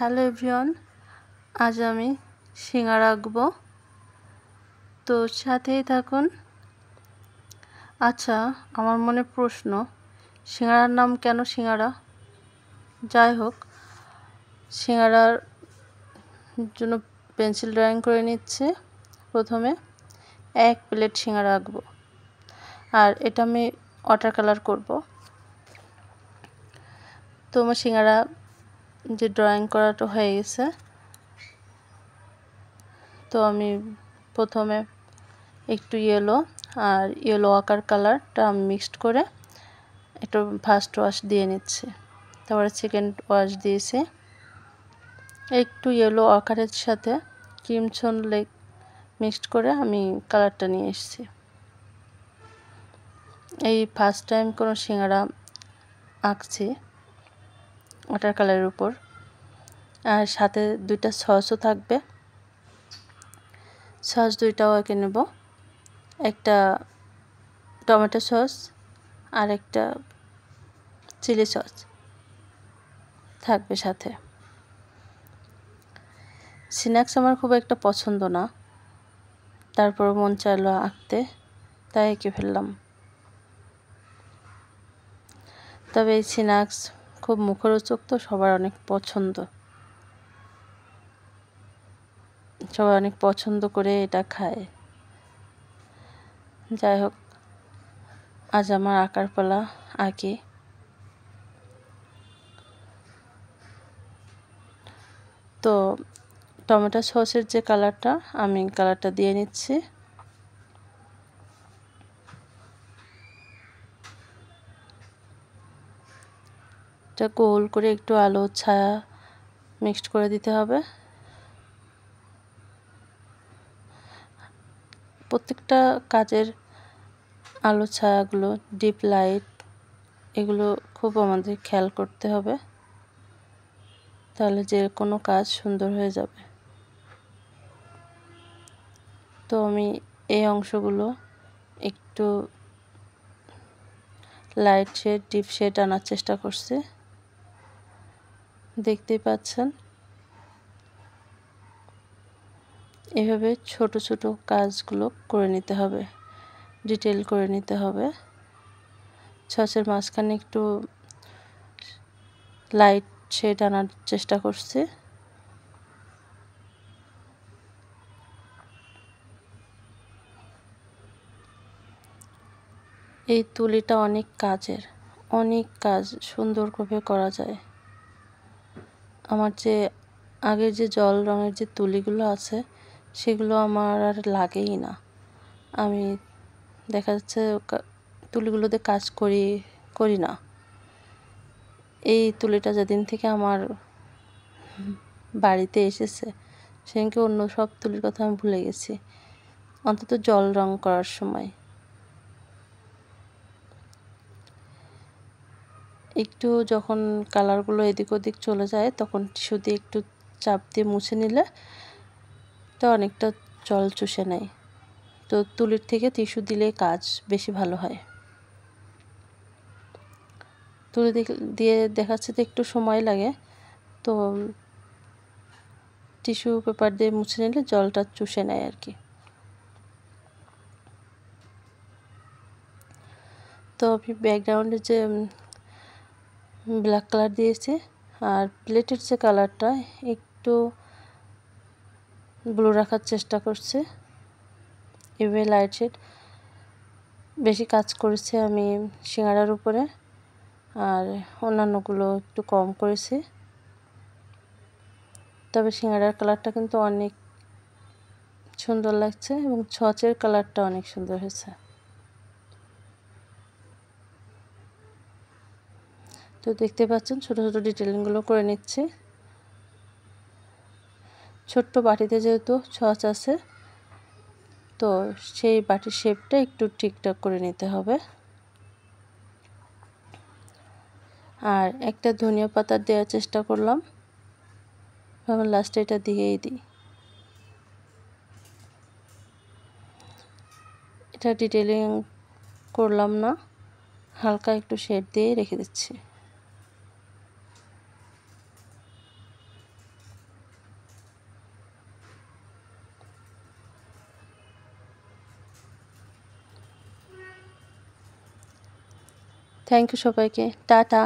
Hello everyone, আজ আমি সিঙ্গারা আঁকবো, তো সাথেই থাকুন। আচ্ছা, আমার মনে প্রশ্ন, সিঙ্গারার নাম কেন সিঙ্গারা? যাই হোক, সিঙ্গারার জন্য পেন্সিল ড্রয়িং করে নিচ্ছি। প্রথমে 1 প্লেট সিঙ্গারা আঁকবো, আর এটা আমি ওয়াটার কালার করব। তো আমার সিঙ্গারা যে ড্রয়িং করাটা হয়ে গেছে, তো আমি প্রথমে একটু ইয়েলো আর ইয়েলো আকার কালারটা আমি মিক্সড করে একটু ফার্স্ট ওয়াশ দিয়ে নিচ্ছি। তারপরে সেকেন্ড ওয়াশ দিয়েছি। একটু ইয়েলো আকারের সাথে ক্রিমসন লেক মিক্সড করে আমি কালারটা নিয়ে এসেছি। এই ফার্স্ট টাইম কোনো সিঙ্গারা আঁকছি ওয়াটার কালারের উপর, আর সাথে 2টা সসও থাকবে। সস 2টাও এঁকে নেব, একটা টমেটো সস আর একটা চিলি সস থাকবে সাথে। স্ন্যাক্স আমার খুব একটা পছন্দ না, তারপর মন চাইলো আঁকতে, তাই এঁকে ফেললাম। তবে এই স্ন্যাক্স খুব মুখরোচক, তো সবার অনেক পছন্দ, সবাই অনেক পছন্দ করে এটা খায়। যাই হোক, আজ আমার আঁকার পালা, আঁকি। তো টমেটো সসের যে কালারটা, আমি কালারটা দিয়ে নিচ্ছি। এটা গোল করে একটু আলো ছায়া মিক্সড করে দিতে হবে। প্রত্যেকটা কাজের আলো ছায়াগুলো, ডিপ লাইট, এগুলো খুব আমাদের খেয়াল করতে হবে, তাহলে যে কোনো কাজ সুন্দর হয়ে যাবে। তো আমি এই অংশগুলো একটু লাইট শেড, ডিপ শেড আনার চেষ্টা করছি, দেখতেই পাচ্ছেন। এভাবে ছোট ছোট কাজগুলো করে নিতে হবে, ডিটেল করে নিতে হবে। সসের মাঝখানে একটু লাইট শেড আনার চেষ্টা করছি। এই তুলিটা অনেক কাজের, অনেক কাজ সুন্দরভাবে করা যায়। আমার যে আগের যে জল রঙের যে তুলিগুলো আছে, সেগুলো আমার আর লাগেই না। আমি দেখা যাচ্ছে তুলিগুলোতে কাজ করি না। এই তুলিটা যেদিন থেকে আমার বাড়িতে এসেছে, সেদিনকে অন্য সব তুলির কথা আমি ভুলে গেছি, অন্তত জল রং করার সময়। একটু যখন কালারগুলো এদিক ওদিক চলে যায়, তখন টিস্যু দিয়ে একটু চাপ দিয়ে মুছে নিলে তো অনেকটা জল চুষে নেয়। তো তুলির থেকে টিস্যু দিলে কাজ বেশি ভালো হয়। তুলি দিয়ে দেখাচ্ছে তো একটু সময় লাগে, তো টিস্যু পেপার দিয়ে মুছে নিলে জলটা চুষে নেয় আর কি। তো আমি ব্যাকগ্রাউন্ডে যে ব্ল্যাক কালার দিয়েছি, আর প্লেটের যে কালারটা একটু ব্লু রাখার চেষ্টা করছি। এভাবে লাইট শেড বেশি কাজ করেছি আমি সিঙ্গারার উপরে, আর অন্যান্যগুলো একটু কম করেছি। তবে সিঙ্গারার কালারটা কিন্তু অনেক সুন্দর লাগছে, এবং সসের কালারটা অনেক সুন্দর হয়েছে। তো দেখতে পাচ্ছেন ছোট ছোট ডিটেলিংগুলো করে নিচ্ছি। ছোট্ট বাটিতে যেহেতু সস আছে, তো সেই বাটির শেপটা একটু ঠিকঠাক করে নিতে হবে। আর একটা ধনিয়া পাতা দেওয়ার চেষ্টা করলাম, এখন লাস্টে এটা দিয়েই দিই। এটা ডিটেলিং করলাম না, হালকা একটু শেড দিয়ে রেখে দিচ্ছি। থ্যাংক ইউ সবাইকে, টাটা।